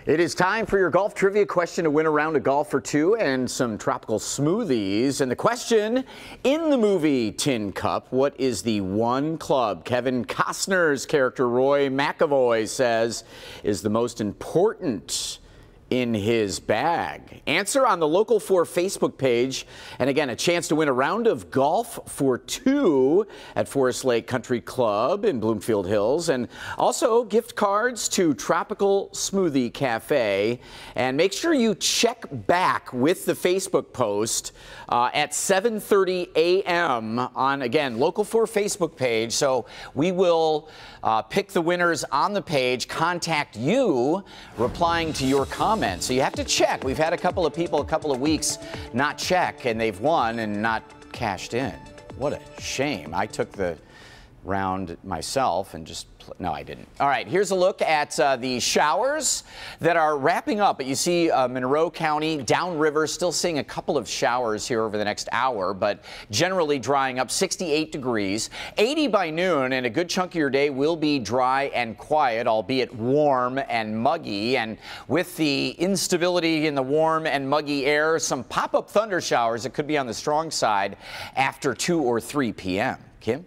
It is time for your golf trivia question to win a round of golf for two and some tropical smoothies. And the question, in the movie Tin Cup, what is the one club Kevin Costner's character Roy McAvoy says is the most important in his bag? Answer on the Local 4 Facebook page. And again, a chance to win a round of golf for two at Forest Lake Country Club in Bloomfield Hills. And also gift cards to Tropical Smoothie Cafe. And make sure you check back with the Facebook post at 7:30 a.m. on, again, Local 4 Facebook page. So we will pick the winners on the page, contact you, replying to your comments. So you have to check. We've had a couple of people a couple of weeks not check, and they've won and not cashed in. What a shame. I took the round myself and just no, I didn't. All right, here's a look at the showers that are wrapping up. But you see Monroe County, downriver, still seeing a couple of showers here over the next hour, but generally drying up. 68 degrees, 80 by noon, and a good chunk of your day will be dry and quiet, albeit warm and muggy. And with the instability in the warm and muggy air, some pop-up thunder showers that could be on the strong side after 2 or 3 p.m. Kim?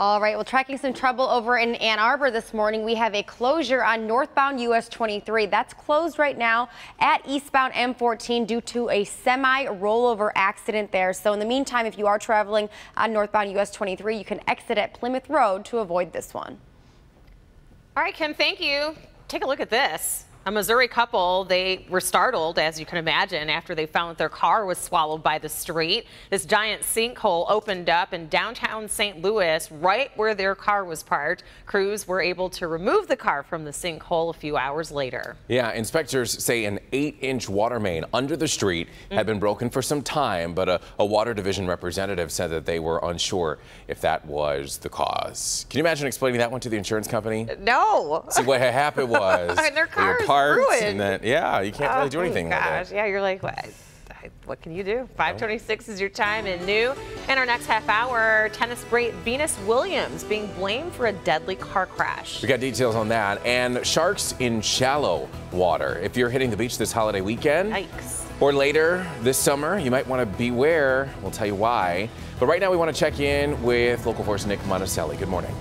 All right, well, tracking some trouble over in Ann Arbor this morning. We have a closure on northbound US 23. That's closed right now at eastbound M14 due to a semi-rollover accident there. So in the meantime, if you are traveling on northbound US 23, you can exit at Plymouth Road to avoid this one. All right, Kim, thank you. Take a look at this. A Missouri couple, they were startled, as you can imagine, after they found that their car was swallowed by the street. This giant sinkhole opened up in downtown St. Louis, right where their car was parked. Crews were able to remove the car from the sinkhole a few hours later. Yeah, inspectors say an 8-inch water main under the street had been broken for some time, but a Water Division representative said that they were unsure if that was the cause. Can you imagine explaining that one to the insurance company? No. See, what happened was their car parts, and then yeah, you can't really do anything with it. Yeah, you're like, what can you do? 5:26 is your time and new. In our next half hour, tennis great Venus Williams being blamed for a deadly car crash. We got details on that, and sharks in shallow water. If you're hitting the beach this holiday weekend, yikes, or later this summer, you might want to beware. We'll tell you why. But right now, we want to check in with Local 4's Nick Monticelli. Good morning.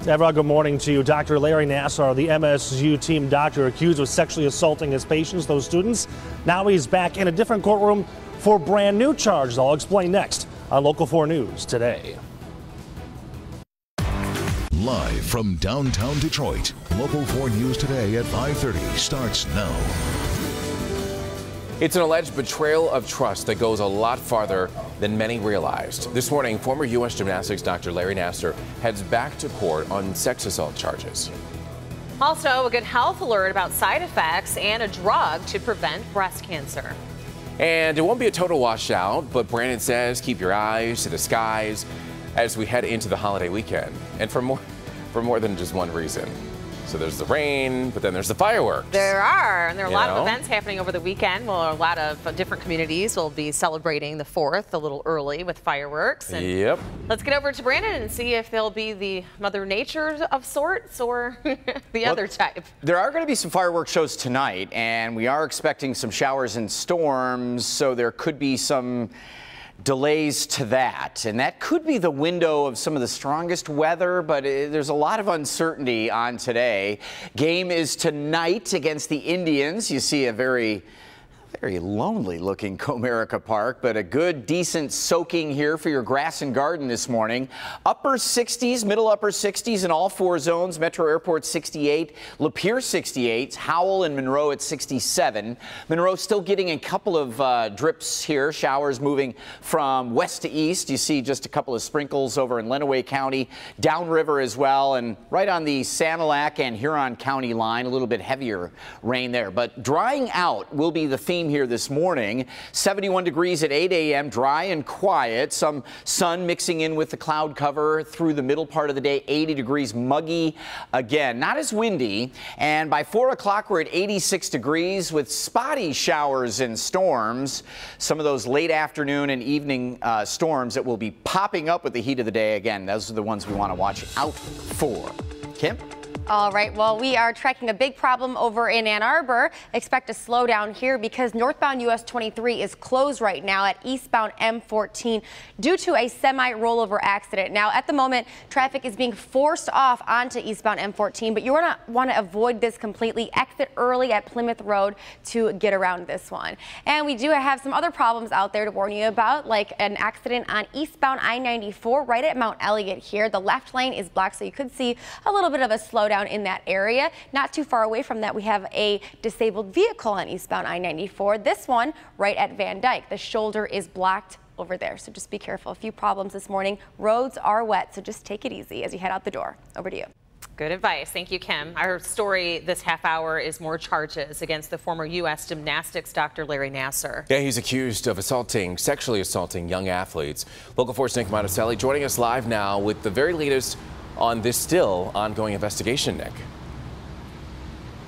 Deborah, good morning to you. Dr. Larry Nassar, the MSU team doctor accused of sexually assaulting his patients, those students. Now he's back in a different courtroom for brand new charges. I'll explain next on Local 4 News Today. Live from downtown Detroit, Local 4 News Today at 5:30 starts now. It's an alleged betrayal of trust that goes a lot farther than many realized. This morning, former U.S. gymnastics Dr. Larry Nassar heads back to court on sex assault charges. Also, a good health alert about side effects and a drug to prevent breast cancer. And it won't be a total washout, but Brandon says keep your eyes to the skies as we head into the holiday weekend. And for more than just one reason. So there's the rain, but then there's the fireworks. There are, and there are a lot of events happening over the weekend. Well, a lot of different communities will be celebrating the 4th a little early with fireworks. And yep. Let's get over to Brandon and see if they'll be the Mother Nature of sorts or the other type. There are going to be some fireworks shows tonight, and we are expecting some showers and storms, so there could be some delays to that, and that could be the window of some of the strongest weather, but there's a lot of uncertainty on today. Game is tonight against the Indians. You see a very lonely looking Comerica Park, but a good, decent soaking here for your grass and garden this morning. Upper 60s, middle upper 60s in all 4 zones. Metro Airport 68, Lapeer 68, Howell and Monroe at 67. Monroe still getting a couple of drips here, showers moving from west to east. You see just a couple of sprinkles over in Lenawee County, downriver as well, and right on the Sanilac and Huron County line, a little bit heavier rain there. But drying out will be the theme here this morning. 71 degrees at 8 a.m., dry and quiet. Some sun mixing in with the cloud cover through the middle part of the day. 80 degrees, muggy again. Not as windy. And by 4 o'clock, we're at 86 degrees with spotty showers and storms. Some of those late afternoon and evening storms that will be popping up with the heat of the day. Again, those are the ones we want to watch out for. Kim? All right, well, we are tracking a big problem over in Ann Arbor. Expect a slowdown here because northbound US 23 is closed right now at eastbound M14 due to a semi-rollover accident. Now, at the moment, traffic is being forced off onto eastbound M14, but you want to avoid this completely. Exit early at Plymouth Road to get around this one. And we do have some other problems out there to warn you about, like an accident on eastbound I-94 right at Mount Elliott here. The left lane is blocked, so you could see a little bit of a slowdown in that area. Not too far away from that, we have a disabled vehicle on eastbound I-94. This one right at Van Dyke. The shoulder is blocked over there, so just be careful. A few problems this morning. Roads are wet, so just take it easy as you head out the door. Over to you. Good advice. Thank you, Kim. Our story this half hour is more charges against the former U.S. gymnastics Dr. Larry Nassar. Yeah, he's accused of sexually assaulting young athletes. Local 4's Nick Monticelli joining us live now with the very latest on this still ongoing investigation, Nick.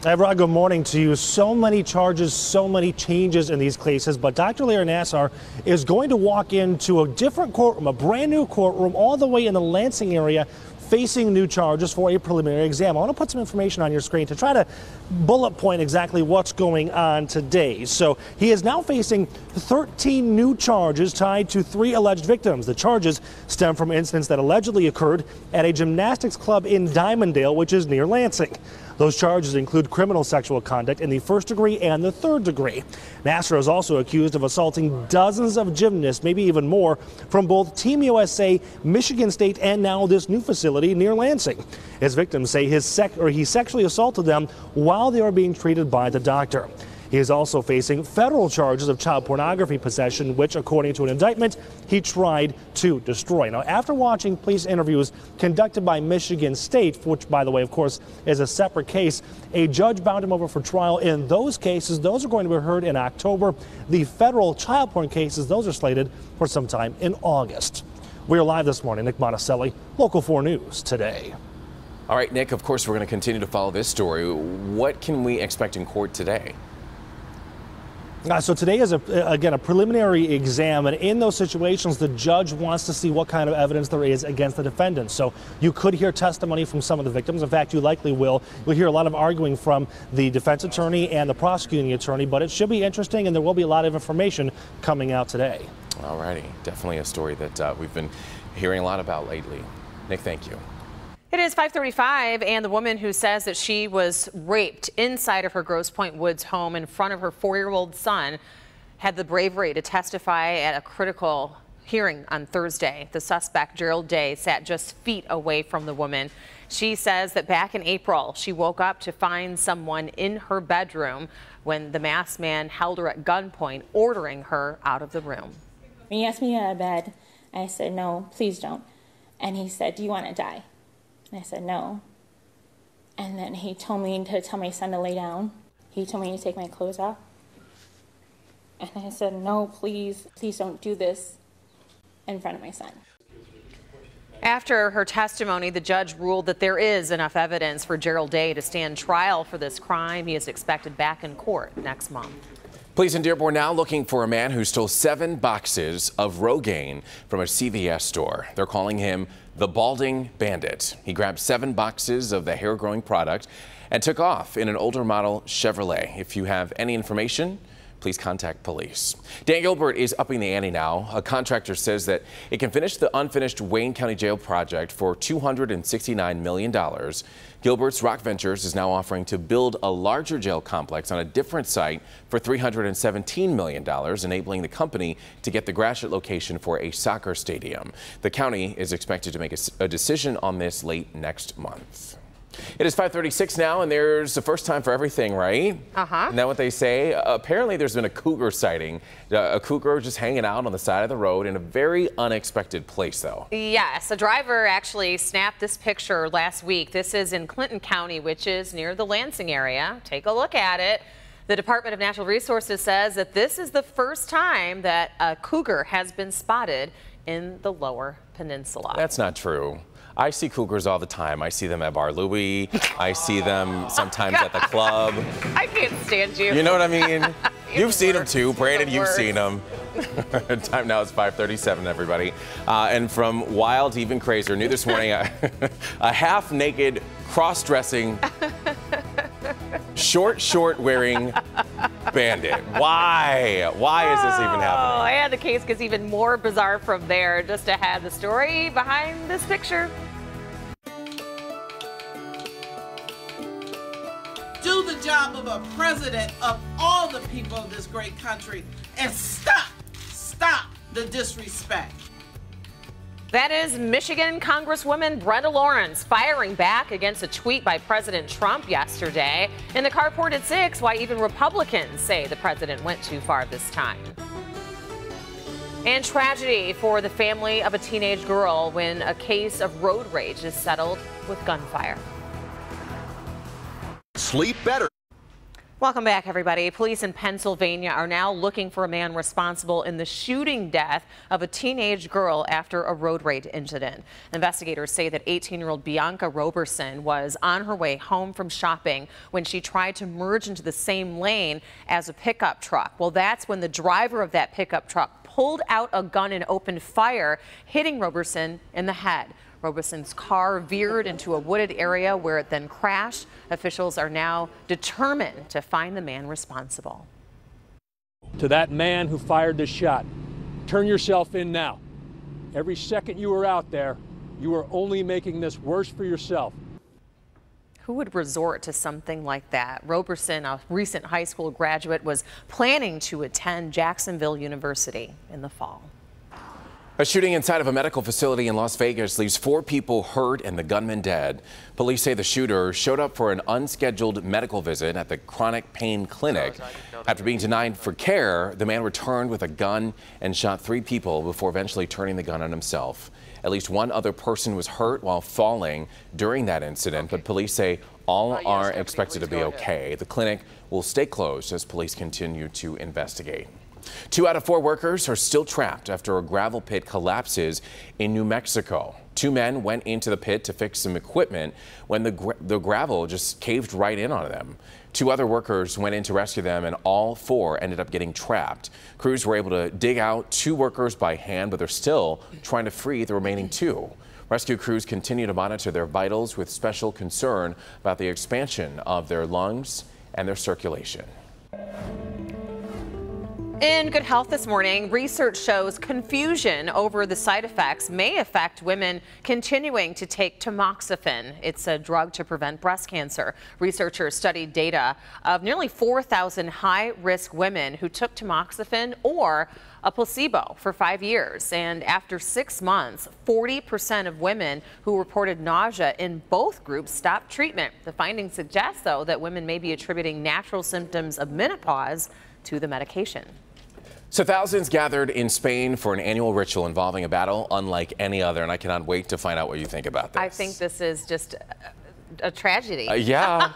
Evrod, good morning to you. So many charges, so many changes in these cases, but Dr. Larry Nassar is going to walk into a different courtroom, a brand new courtroom all the way in the Lansing area, facing new charges for a preliminary exam. I want to put some information on your screen to try to bullet point exactly what's going on today. So he is now facing 13 new charges tied to 3 alleged victims. The charges stem from incidents that allegedly occurred at a gymnastics club in Dimondale, which is near Lansing. Those charges include criminal sexual conduct in the 1st degree and the 3rd degree. Nassar is also accused of assaulting dozens of gymnasts, maybe even more, from both Team USA, Michigan State, and now this new facility near Lansing. His victims say he sexually assaulted them while they were being treated by the doctor. He is also facing federal charges of child pornography possession, which, according to an indictment, he tried to destroy. Now, after watching police interviews conducted by Michigan State, which, by the way, of course, is a separate case, a judge bound him over for trial in those cases. Those are going to be heard in October. The federal child porn cases, those are slated for sometime in August. We are live this morning. Nick Monticelli, Local 4 News Today. All right, Nick, of course, we're going to continue to follow this story. What can we expect in court today? So today is, again, a preliminary exam, and in those situations, the judge wants to see what kind of evidence there is against the defendant. So you could hear testimony from some of the victims. In fact, you likely will. You'll hear a lot of arguing from the defense attorney and the prosecuting attorney, but it should be interesting, and there will be a lot of information coming out today. All righty. Definitely a story that we've been hearing a lot about lately. Nick, thank you. It is 5:35, and the woman who says that she was raped inside of her Grosse Pointe Woods home in front of her 4-year-old son had the bravery to testify at a critical hearing on Thursday. The suspect, Gerald Day, sat just feet away from the woman. She says that back in April, she woke up to find someone in her bedroom when the masked man held her at gunpoint, ordering her out of the room. He asked me out of bed. I said, no, please don't. And he said, do you want to die? And I said, no. And then he told me to tell my son to lay down. He told me to take my clothes off. And I said, no, please don't do this in front of my son. After her testimony, the judge ruled that there is enough evidence for Gerald Day to stand trial for this crime. He is expected back in court next month. Police in Dearborn now looking for a man who stole 7 boxes of Rogaine from a CVS store. They're calling him the Balding Bandit. He grabbed 7 boxes of the hair-growing product and took off in an older model Chevrolet. If you have any information, please contact police. Dan Gilbert is upping the ante now. A contractor says that it can finish the unfinished Wayne County Jail project for $269 million. Gilbert's Rock Ventures is now offering to build a larger jail complex on a different site for $317 million, enabling the company to get the Gratiot location for a soccer stadium. The county is expected to make a decision on this late next month. It is 5:36 now, and there's a first time for everything, right? Isn't that what they say? Apparently, there's been a cougar sighting. A cougar just hanging out on the side of the road in a very unexpected place, though. Yes, a driver actually snapped this picture last week. This is in Clinton County, which is near the Lansing area. Take a look at it. The Department of Natural Resources says that this is the first time that a cougar has been spotted in the Lower Peninsula. That's not true. I see cougars all the time. I see them at Bar Louie. I see them sometimes at the club. I can't stand you. You know what I mean? You've seen them too. Brandon, you've seen them. Time now is 5:37, everybody. And from wild to even crazier, new this morning, a half-naked cross-dressing, short wearing bandit. Why? Why is this even happening? Oh, and the case gets even more bizarre from there. Just ahead, the story behind this picture. Do the job of a president of all the people of this great country and stop the disrespect. That is Michigan Congresswoman Brenda Lawrence firing back against a tweet by President Trump yesterday. In the carport at 6, why even Republicans say the president went too far this time. And tragedy for the family of a teenage girl when a case of road rage is settled with gunfire. Sleep better. Welcome back, everybody. Police in Pennsylvania are now looking for a man responsible in the shooting death of a teenage girl after a road rage incident. Investigators say that 18-year-old Bianca Roberson was on her way home from shopping when she tried to merge into the same lane as a pickup truck. Well, that's when the driver of that pickup truck pulled out a gun and opened fire, hitting Roberson in the head. Roberson's car veered into a wooded area where it then crashed. Officials are now determined to find the man responsible. To that man who fired the shot, turn yourself in now. Every second you are out there, you are only making this worse for yourself. Who would resort to something like that? Roberson, a recent high school graduate, was planning to attend Jacksonville University in the fall. A shooting inside of a medical facility in Las Vegas leaves 4 people hurt and the gunman dead. Police say the shooter showed up for an unscheduled medical visit at the chronic pain clinic. After being denied for care, the man returned with a gun and shot 3 people before eventually turning the gun on himself. At least 1 other person was hurt while falling during that incident, but police say all are expected to be okay. The clinic will stay closed as police continue to investigate. 2 out of 4 workers are still trapped after a gravel pit collapses in New Mexico. 2 men went into the pit to fix some equipment when the gravel just caved right in on them. 2 other workers went in to rescue them, and all 4 ended up getting trapped. Crews were able to dig out 2 workers by hand, but they're still trying to free the remaining 2. Rescue crews continue to monitor their vitals with special concern about the expansion of their lungs and their circulation. In Good Health this morning, research shows confusion over the side effects may affect women continuing to take tamoxifen. It's a drug to prevent breast cancer. Researchers studied data of nearly 4,000 high-risk women who took tamoxifen or a placebo for 5 years. And after 6 months, 40% of women who reported nausea in both groups stopped treatment. The findings suggest, though, that women may be attributing natural symptoms of menopause to the medication. So thousands gathered in Spain for an annual ritual involving a battle unlike any other, and I cannot wait to find out what you think about this. I think this is just a tragedy. Yeah.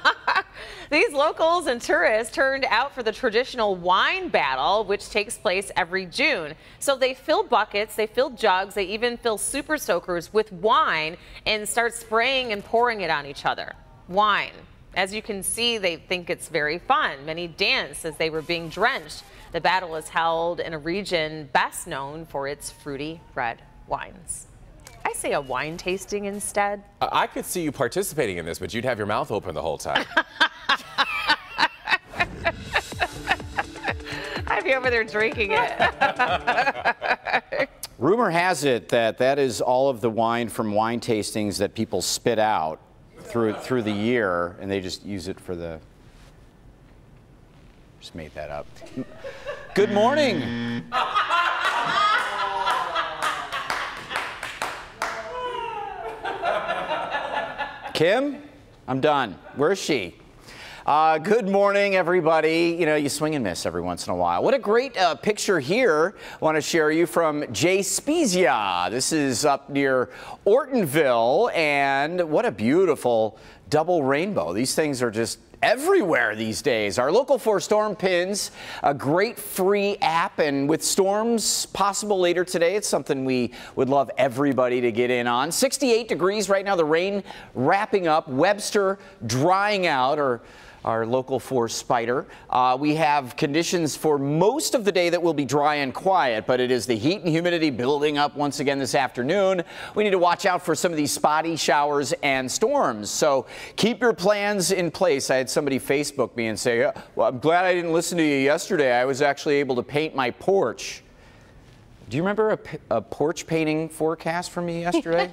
These locals and tourists turned out for the traditional wine battle, which takes place every June. So they fill buckets, they fill jugs, they even fill super soakers with wine and start spraying and pouring it on each other. Wine. As you can see, they think it's very fun. Many dance as they were being drenched. The battle is held in a region best known for its fruity red wines. I say a wine tasting instead. I could see you participating in this, but you'd have your mouth open the whole time. I'd be over there drinking it. Rumor has it that that is all of the wine from wine tastings that people spit out through the year, and they just use it for the... Just made that up. Good morning. Kim, I'm done. Where is she? Good morning, everybody. You know, you swing and miss every once in a while. What a great picture here. I want to share you from Jay Spezia. This is up near Ortonville, and what a beautiful double rainbow. These things are just everywhere these days. Our Local 4 Storm Pins, a great free app, and with storms possible later today, it's something we would love everybody to get in on. 68 degrees right now, the rain wrapping up, Webster drying out, or our local 4 Spider. We have conditions for most of the day that will be dry and quiet, but it is the heat and humidity building up once again this afternoon. We need to watch out for some of these spotty showers and storms. So keep your plans in place. I had somebody Facebook me and say, well, I'm glad I didn't listen to you yesterday. I was actually able to paint my porch. Do you remember a porch painting forecast from me yesterday?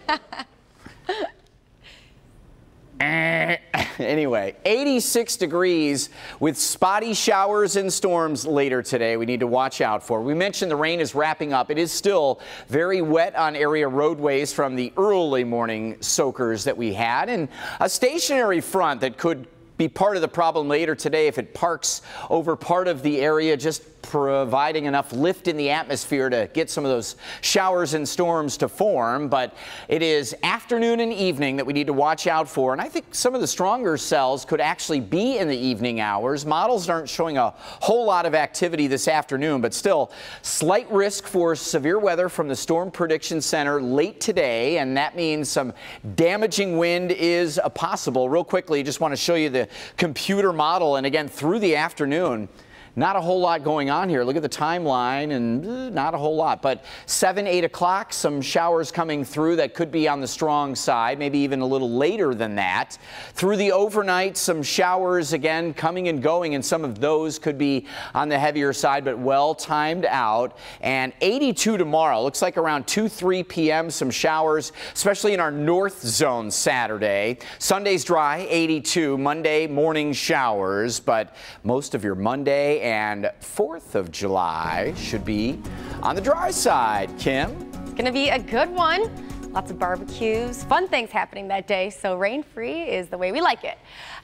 Anyway, 86 degrees with spotty showers and storms later today we need to watch out for. We mentioned the rain is wrapping up. It is still very wet on area roadways from the early morning soakers that we had, and a stationary front that could be part of the problem later today if it parks over part of the area, just providing enough lift in the atmosphere to get some of those showers and storms to form. But it is afternoon and evening that we need to watch out for, and I think some of the stronger cells could actually be in the evening hours. Models aren't showing a whole lot of activity this afternoon, but still slight risk for severe weather from the Storm Prediction Center late today, and that means some damaging wind is possible. Real quickly, just want to show you the computer model, and again through the afternoon, not a whole lot going on here. Look at the timeline, and not a whole lot. But 7, 8 o'clock, some showers coming through that could be on the strong side, maybe even a little later than that. Through the overnight, some showers again coming and going, and some of those could be on the heavier side, but well timed out. And 82 tomorrow. Looks like around 2, 3 p.m. some showers, especially in our north zone Saturday. Sunday's dry, 82. Monday, morning showers, but most of your Monday and 4th of July should be on the dry side. Kim? It's going to be a good one. Lots of barbecues, fun things happening that day, so rain-free is the way we like it.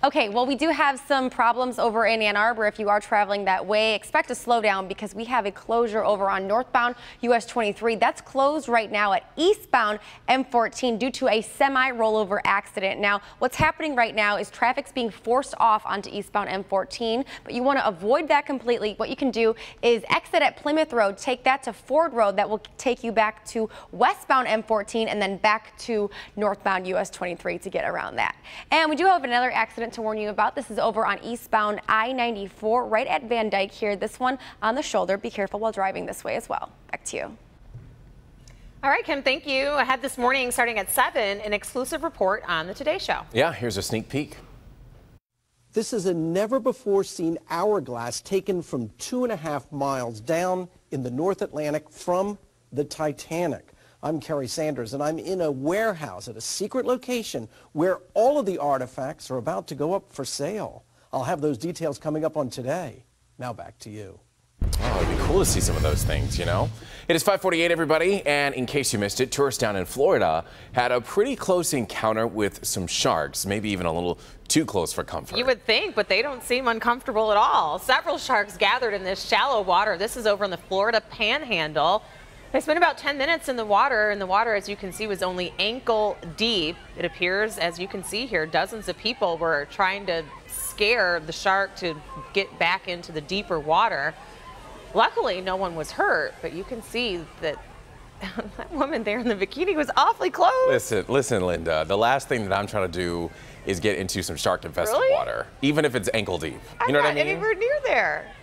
Okay, well, we do have some problems over in Ann Arbor. If you are traveling that way, expect a slowdown because we have a closure over on northbound US 23. That's closed right now at eastbound M14 due to a semi-rollover accident. Now, what's happening right now is traffic's being forced off onto eastbound M14, but you want to avoid that completely. What you can do is exit at Plymouth Road, take that to Ford Road. That will take you back to westbound M14 and then back to northbound US 23 to get around that. And we do have another accident to warn you about. This is over on eastbound I-94 right at Van Dyke here. This one on the shoulder. Be careful while driving this way as well. Back to you. All right, Kim, thank you. Ahead this morning, starting at 7, an exclusive report on the Today Show. Yeah, here's a sneak peek. This is a never-before-seen hourglass taken from 2.5 miles down in the North Atlantic from the Titanic. I'm Kerry Sanders, and I'm in a warehouse at a secret location where all of the artifacts are about to go up for sale. I'll have those details coming up on Today. Now back to you. Oh, it'd be cool to see some of those things, you know? It is 5:48, everybody, and in case you missed it, tourists down in Florida had a pretty close encounter with some sharks, maybe even a little too close for comfort. You would think, but they don't seem uncomfortable at all. Several sharks gathered in this shallow water. This is over in the Florida Panhandle. They spent about 10 minutes in the water, and the water, as you can see, was only ankle deep. It appears, as you can see here, dozens of people were trying to scare the shark to get back into the deeper water. Luckily, no one was hurt, but you can see that that woman there in the bikini was awfully close. Listen, Linda, the last thing that I'm trying to do is get into some shark-infested water, even if it's ankle deep. You know what I mean? I'm not anywhere near there.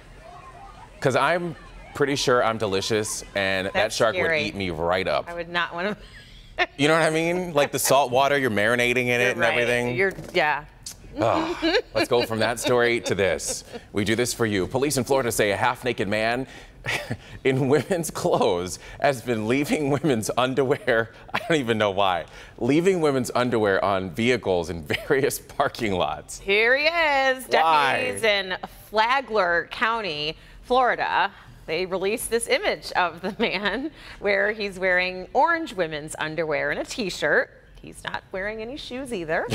Because I'm pretty sure I'm delicious, and that shark would eat me right up. I would not want to. You know what I mean? Like the salt water, you're marinating in it and everything. Yeah. Oh, let's go from that story to this. We do this for you. Police in Florida say a half-naked man in women's clothes has been leaving women's underwear. I don't even know why. Leaving women's underwear on vehicles in various parking lots. Here he is. Why? Deputies in Flagler County, Florida. They released this image of the man where he's wearing orange women's underwear and a t-shirt. He's not wearing any shoes either.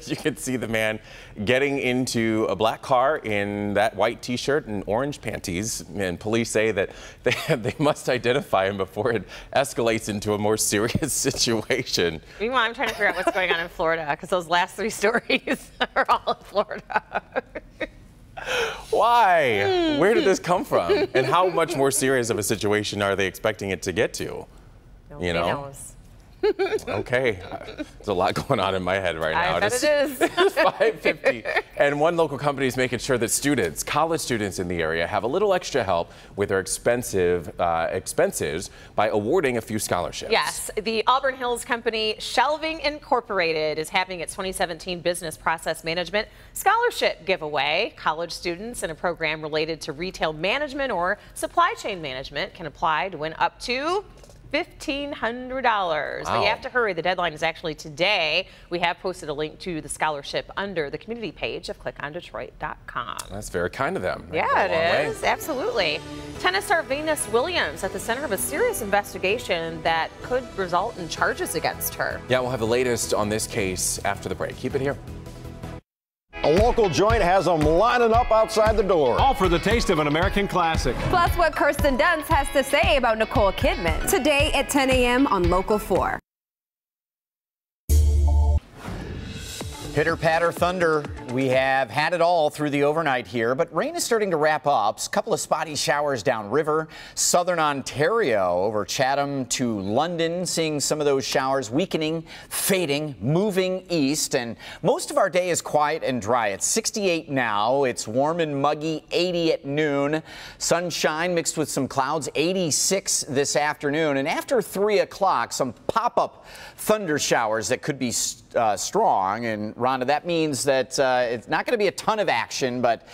You can see the man getting into a black car in that white t-shirt and orange panties, and police say that they must identify him before it escalates into a more serious situation. Meanwhile, I'm trying to figure out what's going on in Florida because those last 3 stories are all in Florida. Why? Where did this come from? And how much more serious of a situation are they expecting it to get to? Nobody knows. Okay, there's a lot going on in my head right now. I bet it is. It's 5:50, and one local company is making sure that students, college students in the area, have a little extra help with their expenses by awarding a few scholarships. Yes, the Auburn Hills company Shelving Incorporated is having its 2017 Business Process Management Scholarship giveaway. College students in a program related to retail management or supply chain management can apply to win up to $1,500. Wow. But you have to hurry. The deadline is actually today. We have posted a link to the scholarship under the community page of clickondetroit.com. That's very kind of them. Yeah, it is. Absolutely. Tennis star Venus Williams at the center of a serious investigation that could result in charges against her. Yeah, we'll have the latest on this case after the break. Keep it here. A local joint has them lining up outside the door. All for the taste of an American classic. Plus what Kirsten Dunst has to say about Nicole Kidman. Today at 10 a.m. on Local 4. Pitter patter thunder. We have had it all through the overnight here, but rain is starting to wrap up. A couple of spotty showers downriver. Southern Ontario over Chatham to London, seeing some of those showers weakening, fading, moving east. And most of our day is quiet and dry. It's 68 now. It's warm and muggy, 80 at noon. Sunshine mixed with some clouds, 86 this afternoon. And after 3 o'clock, some pop-up thunder showers that could be strong. And Rhonda, that means that it's not going to be a ton of action, but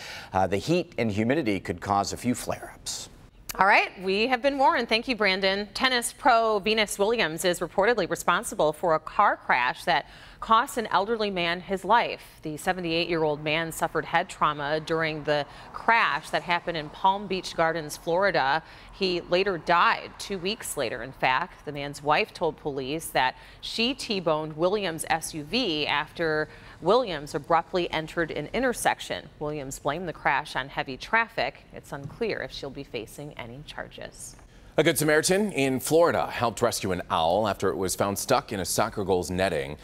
the heat and humidity could cause a few flare-ups. All right, we have been warned. Thank you, Brandon. Tennis pro Venus Williams is reportedly responsible for a car crash that cost an elderly man his life. The 78-year-old man suffered head trauma during the crash that happened in Palm Beach Gardens, Florida. He later died 2 weeks later. In fact, the man's wife told police that she T-boned Williams' SUV after Williams abruptly entered an intersection. Williams blamed the crash on heavy traffic. It's unclear if she'll be facing any charges. A Good Samaritan in Florida helped rescue an owl after it was found stuck in a soccer goal's netting.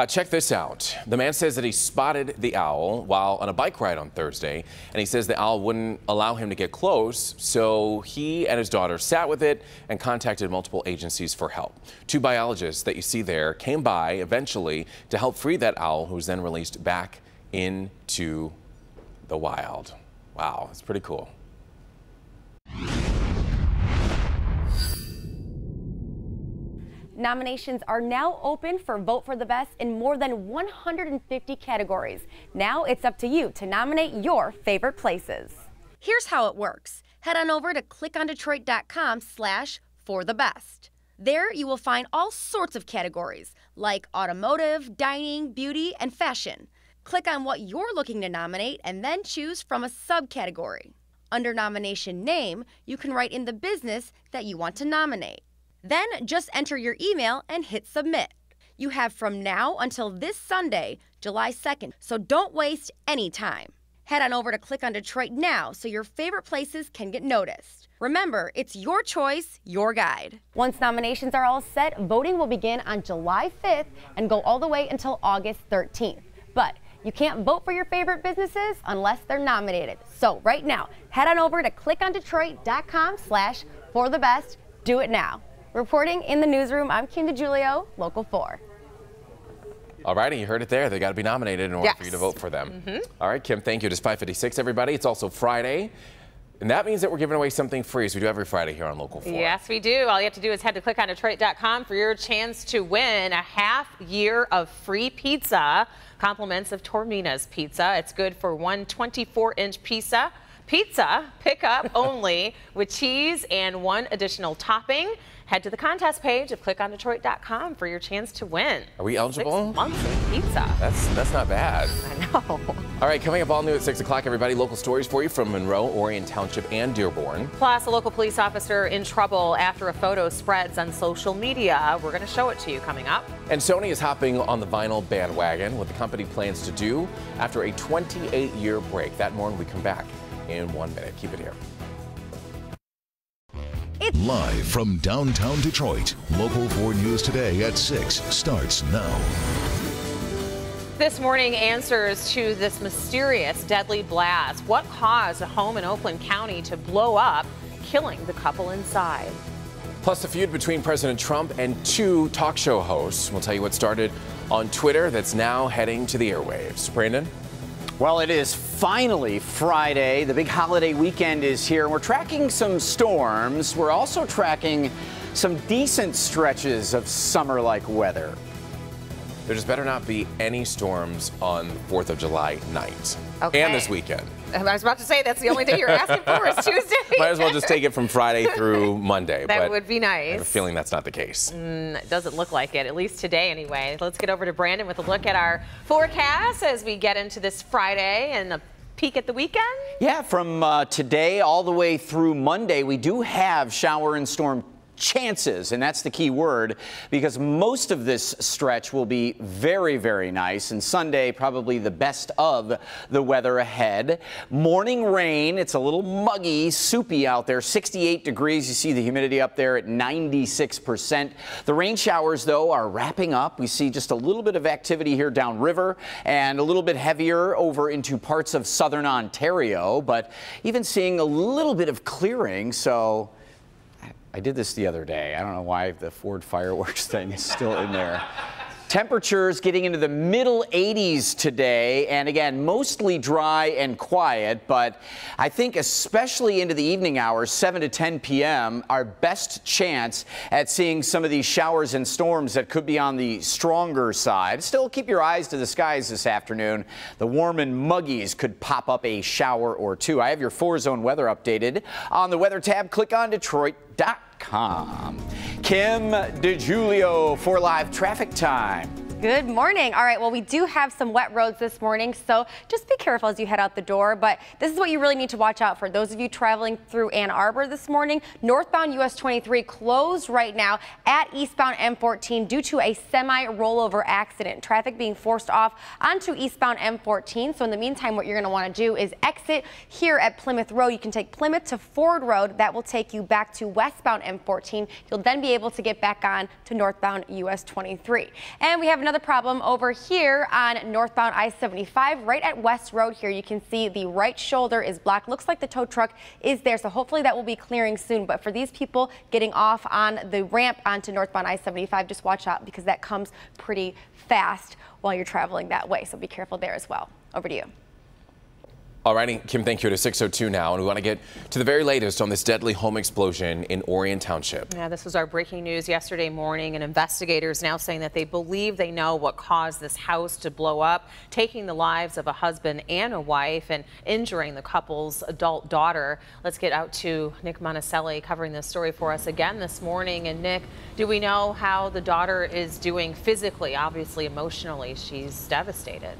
Check this out. The man says that he spotted the owl while on a bike ride on Thursday, and he says the owl wouldn't allow him to get close, so he and his daughter sat with it and contacted multiple agencies for help. 2 biologists that you see there came by eventually to help free that owl, who was then released back into the wild. Wow, that's pretty cool. Nominations are now open for Vote for the Best in more than 150 categories. Now it's up to you to nominate your favorite places. Here's how it works. Head on over to clickondetroit.com/forthebest. There you will find all sorts of categories like automotive, dining, beauty, and fashion. Click on what you're looking to nominate and then choose from a subcategory. Under nomination name, you can write in the business that you want to nominate. Then just enter your email and hit submit. You have from now until this Sunday, July 2nd, so don't waste any time. Head on over to Click on Detroit now so your favorite places can get noticed. Remember, it's your choice, your guide. Once nominations are all set, voting will begin on July 5th and go all the way until August 13th. But you can't vote for your favorite businesses unless they're nominated. So right now, head on over to clickondetroit.com/forthebest. Do it now. Reporting in the newsroom, I'm Kim DeGiulio, Local 4. All righty, you heard it there. They got to be nominated in order for you to vote for them. All right, Kim, thank you. It is 5:56, everybody. It's also Friday, and that means that we're giving away something free, as we do every Friday here on Local 4. Yes, we do. All you have to do is head to clickondetroit.com for your chance to win a half year of free pizza. Compliments of Tormina's Pizza. It's good for one 24-inch pizza. Pick up only with cheese and 1 additional topping. Head to the contest page of clickondetroit.com for your chance to win. Are we eligible? 6 months of pizza. That's not bad. I know. All right, coming up all new at 6 o'clock, everybody. Local stories for you from Monroe, Orion Township, and Dearborn. Plus, a local police officer in trouble after a photo spreads on social media. We're going to show it to you coming up. And Sony is hopping on the vinyl bandwagon, what the company plans to do after a 28-year break. That more when we come back in 1 minute. Keep it here. Live from downtown Detroit, Local 4 News Today at 6 starts now. This morning, answers to this mysterious deadly blast. What caused a home in Oakland County to blow up, killing the couple inside? Plus, Plus, the feud between President Trump and 2 talk show hosts. We'll tell you what started on Twitter that's now heading to the airwaves. Brandon? Well, it is finally Friday. The big holiday weekend is here. We're tracking some storms. We're also tracking some decent stretches of summer-like weather. There just better not be any storms on 4th of July night. Okay. And this weekend. I was about to say that's the only day you're asking for is Tuesday. Might as well just take it from Friday through Monday. That would be nice. I have a feeling that's not the case. It doesn't look like it, at least today anyway. Let's get over to Brandon with a look at our forecast as we get into this Friday and a peek at the weekend. Yeah, from today all the way through Monday, we do have shower and storm chances, and that's the key word, because most of this stretch will be very, very nice, and Sunday probably the best of the weather ahead. Morning rain, it's a little muggy, soupy out there, 68 degrees. You see the humidity up there at 96%. The rain showers, though, are wrapping up. We see just a little bit of activity here downriver and a little bit heavier over into parts of southern Ontario, but even seeing a little bit of clearing, so I did this the other day. I don't know why the Ford fireworks thing is still in there. Temperatures getting into the middle 80s today, and again, mostly dry and quiet, but I think especially into the evening hours, 7 to 10 p.m., our best chance at seeing some of these showers and storms that could be on the stronger side. Still keep your eyes to the skies this afternoon. The warm and muggies could pop up a shower or two. I have your 4-zone weather updated on the weather tab. Click on Detroit.com. Kim DeGiulio for live traffic time. Good morning. All right, well, we do have some wet roads this morning, so just be careful as you head out the door. But this is what you really need to watch out for. Those of you traveling through Ann Arbor this morning, northbound US 23 closed right now at eastbound M14 due to a semi-rollover accident. Traffic being forced off onto eastbound M14. So in the meantime, what you're going to want to do is exit here at Plymouth Road. You can take Plymouth to Ford Road. That will take you back to westbound M14. You'll then be able to get back on to northbound US 23. And we have another problem over here on northbound I-75 right at West Road here. You can see the right shoulder is blocked. Looks like the tow truck is there, so hopefully that will be clearing soon. But for these people getting off on the ramp onto northbound I-75, just watch out because that comes pretty fast while you're traveling that way. So be careful there as well. Over to you. Alrighty, Kim, thank you. To 6:02 now, and we want to get to the very latest on this deadly home explosion in Orion Township. Yeah, this was our breaking news yesterday morning, and investigators now saying that they believe they know what caused this house to blow up, taking the lives of a husband and a wife and injuring the couple's adult daughter. Let's get out to Nick Monticelli covering this story for us again this morning. And Nick, do we know how the daughter is doing physically? Obviously, emotionally, she's devastated.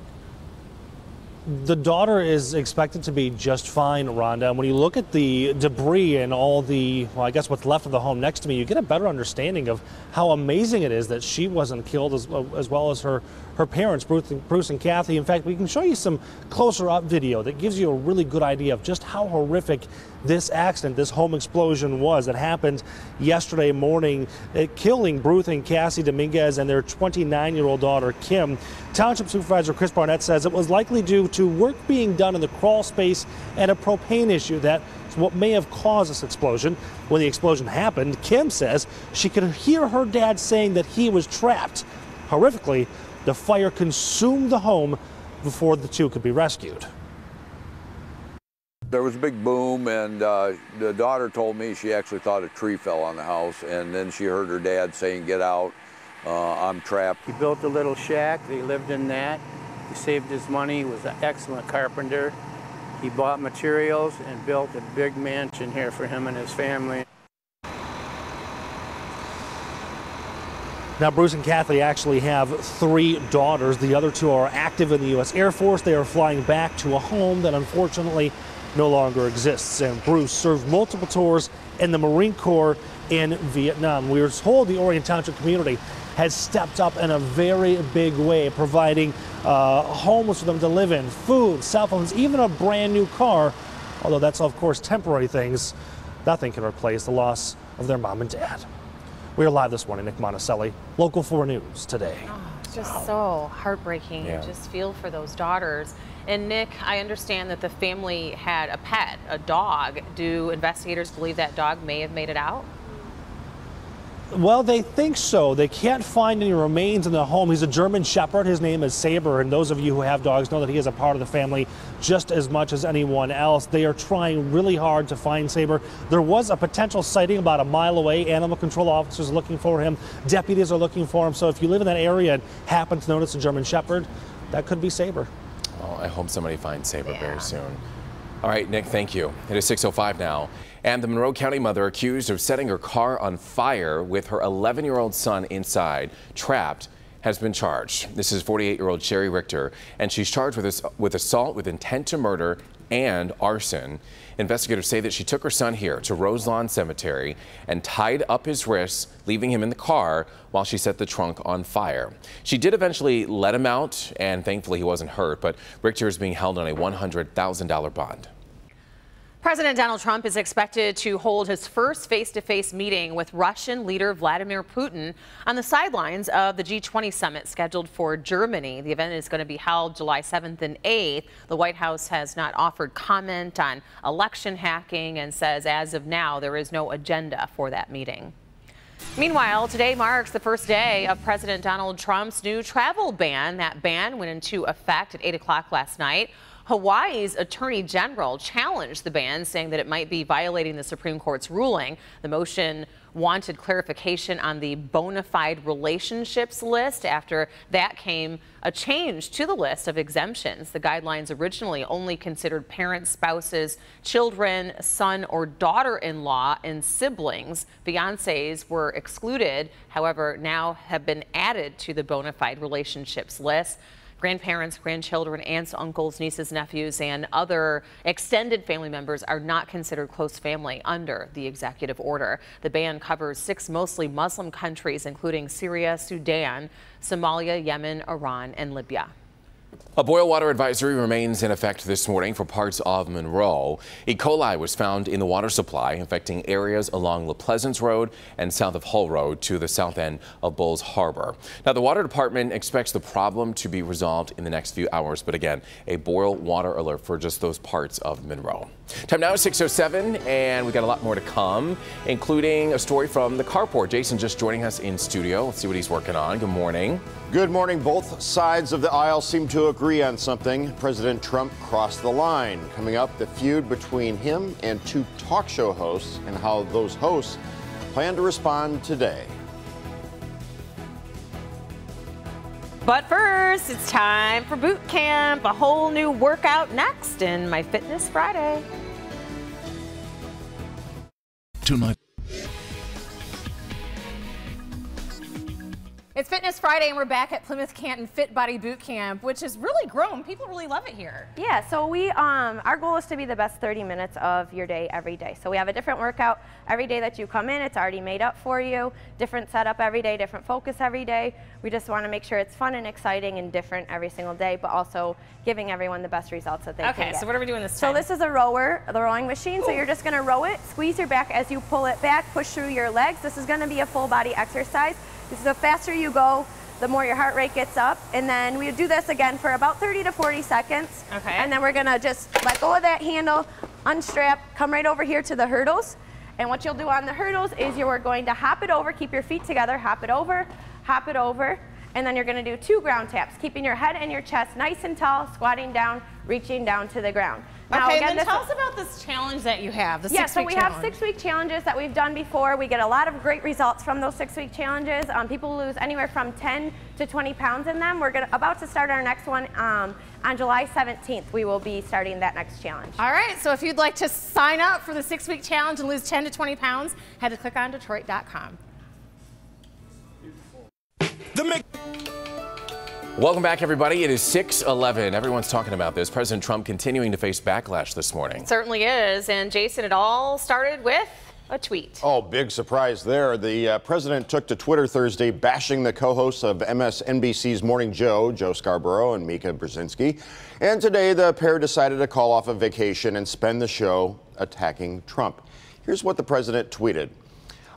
The daughter is expected to be just fine, Rhonda. And when you look at the debris and all the, well, I guess what's left of the home next to me, you get a better understanding of how amazing it is that she wasn't killed as well as her parents, Bruce and Kathy. In fact, we can show you some closer up video that gives you a really good idea of just how horrific this accident, this home explosion was. It happened yesterday morning, killing Bruce and Cassie Dominguez and their 29-year-old daughter, Kim. Township Supervisor Chris Barnett says it was likely due to work being done in the crawl space and a propane issue. That's what may have caused this explosion. When the explosion happened, Kim says she could hear her dad saying that he was trapped. Horrifically, the fire consumed the home before the two could be rescued. There was a big boom, and the daughter told me she actually thought a tree fell on the house, and then she heard her dad saying, "Get out, I'm trapped." He built a little shack. They lived in that. He saved his money. He was an excellent carpenter. He bought materials and built a big mansion here for him and his family. Now, Bruce and Kathy actually have 3 daughters. The other 2 are active in the U.S. Air Force. They are flying back to a home that unfortunately no longer exists. And Bruce served multiple tours in the Marine Corps in Vietnam. We were told the Orion Township community has stepped up in a very big way, providing homes for them to live in, food, cell phones, even a brand new car. Although that's, of course, temporary things. Nothing can replace the loss of their mom and dad. We are live this morning, Nick Monticelli, Local 4 News today. Oh, it's just so heartbreaking. Yeah. Just feel for those daughters. And Nick, I understand that the family had a pet, a dog. Do investigators believe that dog may have made it out? Well, they think so. They can't find any remains in the home. He's a German Shepherd. His name is Saber, and those of you who have dogs know that he is a part of the family just as much as anyone else. They are trying really hard to find Saber. There was a potential sighting about a mile away. Animal control officers are looking for him. Deputies are looking for him. So if you live in that area and happen to notice a German Shepherd, that could be Saber. Well, I hope somebody finds Saber very soon. All right, Nick, thank you. It is 6:05 now. And the Monroe County mother accused of setting her car on fire with her 11-year-old son inside, trapped, has been charged. This is 48-year-old Sherry Richter, and she's charged with assault with intent to murder and arson. Investigators say that she took her son here to Roselawn Cemetery and tied up his wrists, leaving him in the car while she set the trunk on fire. She did eventually let him out, and thankfully he wasn't hurt, but Richter is being held on a $100,000 bond. President Donald Trump is expected to hold his first face-to-face meeting with Russian leader Vladimir Putin on the sidelines of the G20 summit scheduled for Germany. The event is going to be held July 7th and 8th. The White House has not offered comment on election hacking and says as of now there is no agenda for that meeting. Meanwhile, today marks the first day of President Donald Trump's new travel ban. That ban went into effect at 8 o'clock last night. Hawaii's Attorney General challenged the ban, saying that it might be violating the Supreme Court's ruling. The motion wanted clarification on the bona fide relationships list. After that came a change to the list of exemptions. The guidelines originally only considered parents, spouses, children, son or daughter-in-law, and siblings. Fiancés were excluded, however, now have been added to the bona fide relationships list. Grandparents, grandchildren, aunts, uncles, nieces, nephews, and other extended family members are not considered close family under the executive order. The ban covers 6 mostly Muslim countries, including Syria, Sudan, Somalia, Yemen, Iran, and Libya. A boil water advisory remains in effect this morning for parts of Monroe. E. coli was found in the water supply, affecting areas along La Pleasance Road and south of Hull Road to the south end of Bulls Harbor. Now, the water department expects the problem to be resolved in the next few hours, but again, a boil water alert for just those parts of Monroe. Time now is 6:07, and we got a lot more to come, including a story from the carport. Jason just joining us in studio. Let's see what he's working on. Good morning. Good morning. Both sides of the aisle seem to agree on something. President Trump crossed the line. Coming up, the feud between him and 2 talk show hosts and how those hosts plan to respond today. But first, it's time for boot camp. A whole new workout next in My Fitness Friday. Tonight. It's Fitness Friday, and we're back at Plymouth Canton Fit Body Boot Camp, which has really grown. People really love it here. Yeah, so we our goal is to be the best 30 minutes of your day every day. So we have a different workout every day that you come in. It's already made up for you. Different setup every day, different focus every day. We just want to make sure it's fun and exciting and different every single day, but also giving everyone the best results that they can get. Okay, so what are we doing this time? So this is a rower, the rowing machine. Ooh. So you're just going to row it, squeeze your back as you pull it back, push through your legs. This is going to be a full body exercise. The faster you go, the more your heart rate gets up. And then we do this again for about 30 to 40 seconds. Okay. And then we're gonna just let go of that handle, unstrap, come right over here to the hurdles. And what you'll do on the hurdles is you're going to hop it over, keep your feet together, hop it over, and then you're gonna do 2 ground taps, keeping your head and your chest nice and tall, squatting down, reaching down to the ground. Now, okay, again, then tell us about this challenge that you have, the 6-week challenge. Yeah, so we have 6-week challenges that we've done before. We get a lot of great results from those 6-week challenges. People lose anywhere from 10 to 20 pounds in them. We're about to start our next one on July 17th. We will be starting that next challenge. All right, so if you'd like to sign up for the 6-week challenge and lose 10 to 20 pounds, head to clickondetroit.com. Welcome back, everybody. It is 6:11. Everyone's talking about this. President Trump continuing to face backlash this morning. Certainly is. And Jason, it all started with a tweet. Oh, big surprise there. The president took to Twitter Thursday bashing the co-hosts of MSNBC's Morning Joe, Joe Scarborough and Mika Brzezinski. And today the pair decided to call off a vacation and spend the show attacking Trump. Here's what the president tweeted.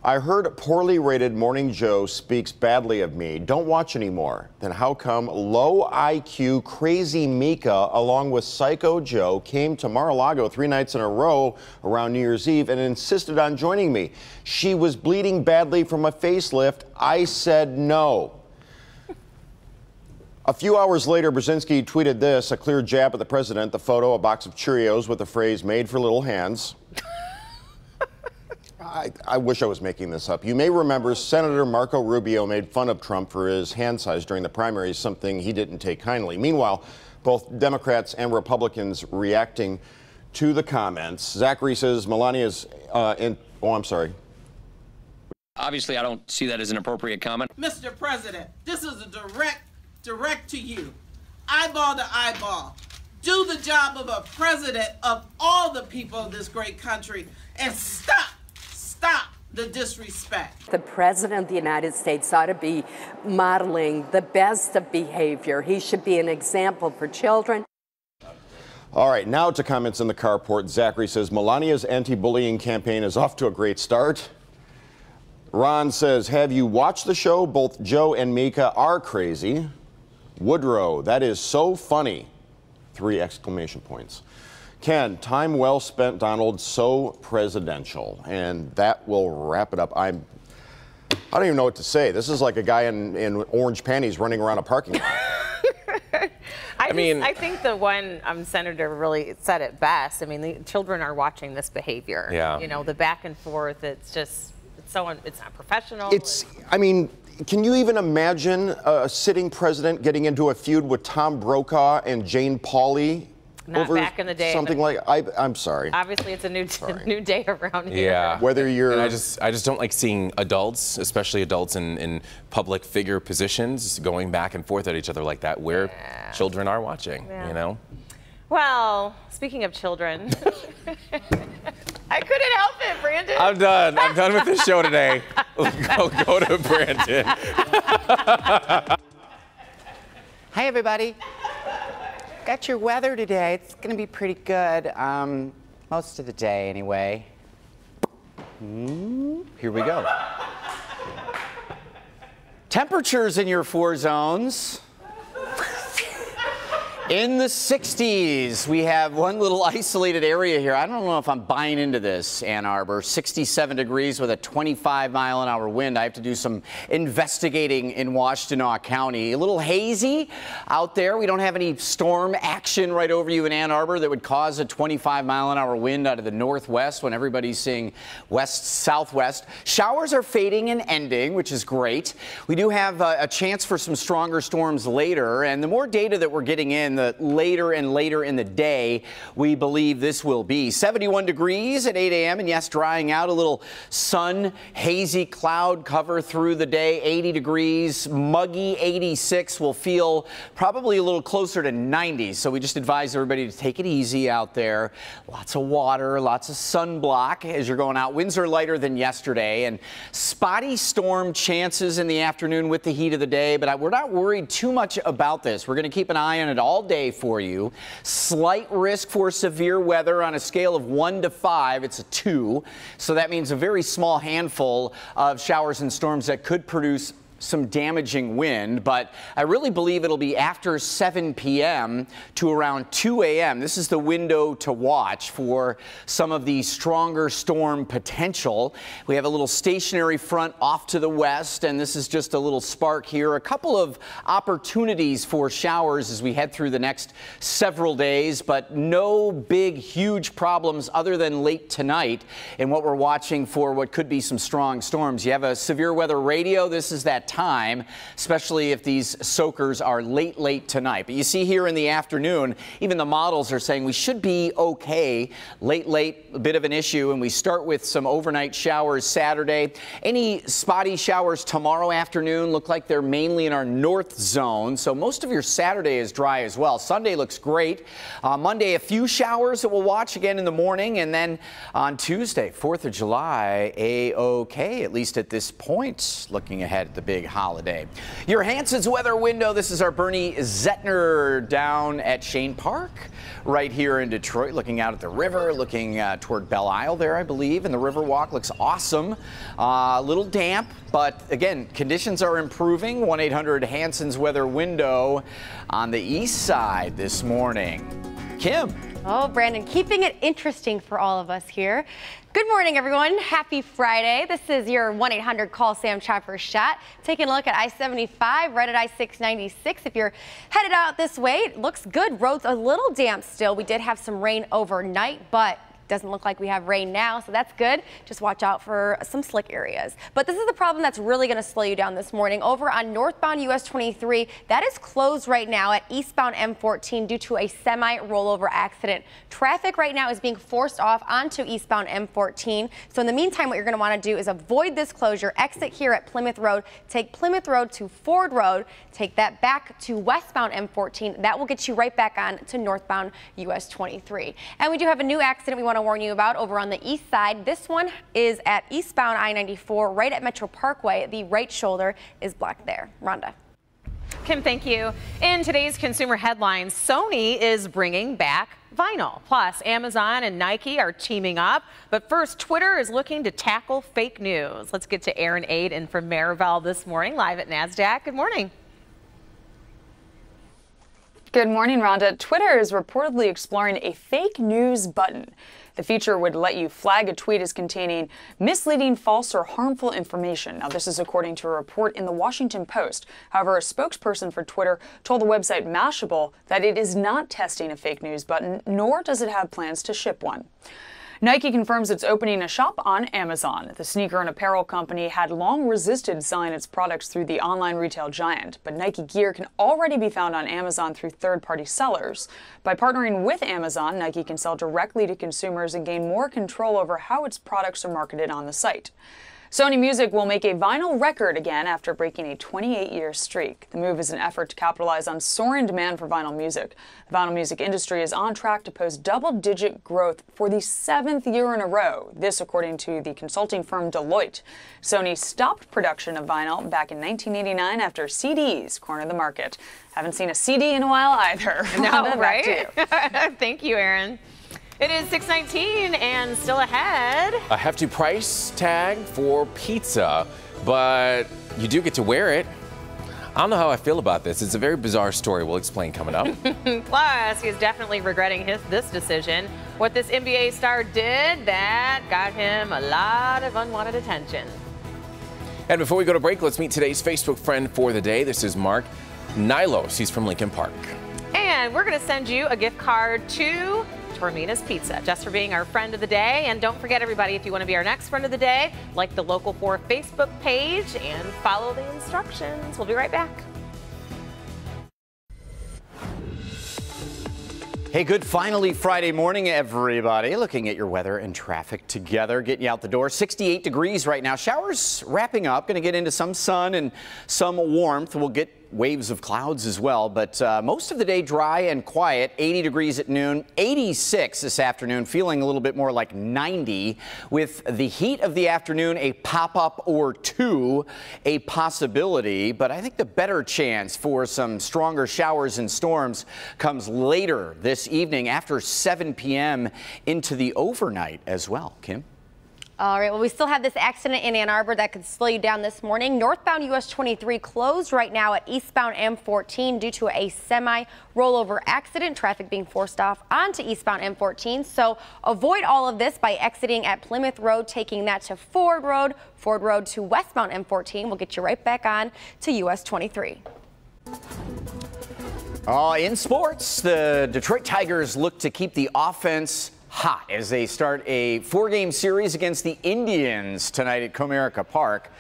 I heard poorly rated Morning Joe speaks badly of me. Don't watch anymore. Then how come low IQ crazy Mika along with Psycho Joe came to Mar-a-Lago 3 nights in a row around New Year's Eve and insisted on joining me? She was bleeding badly from a facelift. I said no. A few hours later, Brzezinski tweeted this, a clear jab at the president, the photo, a box of Cheerios with the phrase made for little hands. I wish I was making this up. You may remember Senator Marco Rubio made fun of Trump for his hand size during the primaries, something he didn't take kindly. Meanwhile, both Democrats and Republicans reacting to the comments. Zachary says Melania's I'm sorry. Obviously, I don't see that as an appropriate comment. Mr. President, this is a direct to you. Eyeball to eyeball. Do the job of a president of all the people of this great country and stop the disrespect. The President of the United States ought to be modeling the best of behavior. He should be an example for children. All right, now to comments in the carport. Zachary says Melania's anti-bullying campaign is off to a great start. Ron says, have you watched the show? Both Joe and Mika are crazy. Woodrow, that is so funny. 3 exclamation points. Ken, time well spent, Donald, so presidential. And that will wrap it up. I don't even know what to say. This is like a guy in orange panties running around a parking lot. I think the one senator really said it best. I mean, the children are watching this behavior. Yeah. You know, the back and forth, it's not professional. I mean, can you even imagine a sitting president getting into a feud with Tom Brokaw and Jane Pauley? Not over back in the day. Something like, I'm sorry. Obviously, it's a new day around here. Yeah. Whether you're. And I just don't like seeing adults, especially adults in public figure positions, going back and forth at each other like that, where children are watching, you know? Well, speaking of children, I couldn't help it, Brandon. I'm done. I'm done with this show today. Go to Brandon. Hi, everybody. Got your weather today. It's going to be pretty good. Most of the day, anyway. Here we go. Temperatures in your 4 zones. In the 60s, we have one little isolated area here. I don't know if I'm buying into this, Ann Arbor. 67 degrees with a 25-mile-an-hour wind. I have to do some investigating in Washtenaw County. A little hazy out there. We don't have any storm action right over you in Ann Arbor that would cause a 25-mile-an-hour wind out of the northwest when everybody's seeing west-southwest. Showers are fading and ending, which is great. We do have a chance for some stronger storms later, and the more data that we're getting in, the later and later in the day, we believe this will be 71 degrees at 8 a.m. and yes, drying out, a little sun, hazy cloud cover through the day, 80 degrees, muggy 86. Will feel probably a little closer to 90. So we just advise everybody to take it easy out there. Lots of water, lots of sunblock as you're going out. Winds are lighter than yesterday and spotty storm chances in the afternoon with the heat of the day, but we're not worried too much about this. We're going to keep an eye on it all day for you. Slight risk for severe weather on a scale of 1 to 5. It's a 2. So that means a very small handful of showers and storms that could produce some damaging wind, but I really believe it'll be after 7 p.m. to around 2 a.m. This is the window to watch for some of the stronger storm potential. We have a little stationary front off to the west, and this is just a little spark here. A couple of opportunities for showers as we head through the next several days, but no big, huge problems other than late tonight and what we're watching for what could be some strong storms. You have a severe weather radio. This is that time, especially if these soakers are late tonight. But you see here in the afternoon, even the models are saying we should be okay. Late, a bit of an issue, and we start with some overnight showers Saturday. Any spotty showers tomorrow afternoon look like they're mainly in our north zone, so most of your Saturday is dry as well. Sunday looks great. Monday, a few showers that we'll watch again in the morning, and then on Tuesday, 4th of July, A-OK, at least at this point, looking ahead at the big big holiday. Your Hanson's weather window. This is our Bernie Zettner down at Shane Park right here in Detroit, looking out at the river, looking toward Belle Isle there, I believe, and the Riverwalk looks awesome. A little damp, but again, conditions are improving. 1-800-HANSON's weather window on the east side this morning. Kim. Oh, Brandon, keeping it interesting for all of us here. Good morning, everyone. Happy Friday. This is your 1-800-CALL-SAM Chopper shot. Taking a look at I-75 right at I-696. If you're headed out this way, it looks good. Roads a little damp still. We did have some rain overnight, but doesn't look like we have rain now, so that's good. Just watch out for some slick areas. But this is the problem that's really going to slow you down this morning. Over on northbound US 23, that is closed right now at eastbound M14 due to a semi-rollover accident. Traffic right now is being forced off onto eastbound M14. So in the meantime, what you're going to want to do is avoid this closure. Exit here at Plymouth Road. Take Plymouth Road to Ford Road. Take that back to westbound M14. That will get you right back on to northbound US 23. And we do have a new accident we want to warn you about over on the east side. This one is at eastbound I-94 right at Metro Parkway. The right shoulder is blocked there. Rhonda. Kim, thank you. In today's consumer headlines, Sony is bringing back vinyl. Plus, Amazon and Nike are teaming up. But first, Twitter is looking to tackle fake news. Let's get to Aaron Aid in from Maryville this morning, live at NASDAQ. Good morning. Good morning, Rhonda. Twitter is reportedly exploring a fake news button. The feature would let you flag a tweet as containing misleading, false, or harmful information. Now, this is according to a report in the Washington Post. However, a spokesperson for Twitter told the website Mashable that it is not testing a fake news button, nor does it have plans to ship one. Nike confirms it's opening a shop on Amazon. The sneaker and apparel company had long resisted selling its products through the online retail giant, but Nike gear can already be found on Amazon through third-party sellers. By partnering with Amazon, Nike can sell directly to consumers and gain more control over how its products are marketed on the site. Sony Music will make a vinyl record again after breaking a 28-year streak. The move is an effort to capitalize on soaring demand for vinyl music. The vinyl music industry is on track to post double-digit growth for the 7th year in a row, this according to the consulting firm Deloitte. Sony stopped production of vinyl back in 1989 after CDs cornered the market. Haven't seen a CD in a while either. No, right? Thank you, Aaron. It is 6:19 and still ahead. A hefty price tag for pizza, but you do get to wear it. I don't know how I feel about this. It's a very bizarre story. We'll explain coming up. Plus, he is definitely regretting this decision. What this NBA star did, that got him a lot of unwanted attention. And before we go to break, let's meet today's Facebook friend for the day. This is Mark Nilos. He's from Lincoln Park. And we're going to send you a gift card to Tormina's Pizza, just for being our friend of the day. And don't forget, everybody, if you want to be our next friend of the day, like the Local 4 Facebook page and follow the instructions. We'll be right back. Hey, good finally Friday morning, everybody. Looking at your weather and traffic together, getting you out the door. 68 degrees right now. Showers wrapping up. Going to get into some sun and some warmth. We'll get waves of clouds as well, but most of the day dry and quiet. 80 degrees at noon, 86 this afternoon, feeling a little bit more like 90. With the heat of the afternoon, a pop-up or two, a possibility, but I think the better chance for some stronger showers and storms comes later this evening after 7 p.m. into the overnight as well. Kim? All right, well, we still have this accident in Ann Arbor that could slow you down this morning. Northbound US 23 closed right now at eastbound M14 due to a semi-rollover accident. Traffic being forced off onto eastbound M14. So avoid all of this by exiting at Plymouth Road, taking that to Ford Road to westbound M14. We'll get you right back on to US 23. In sports, the Detroit Tigers look to keep the offense hot as they start a 4-game series against the Indians tonight at Comerica Park.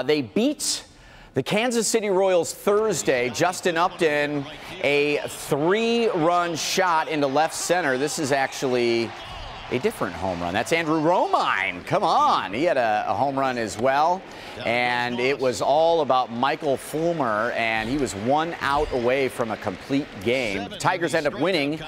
They beat the Kansas City Royals Thursday. Justin Upton, a 3-run shot into left center. This is actually a different home run. That's Andrew Romine. Come on. He had a home run as well. And it was all about Michael Fulmer, and he was 1 out away from a complete game. The Tigers end up winning,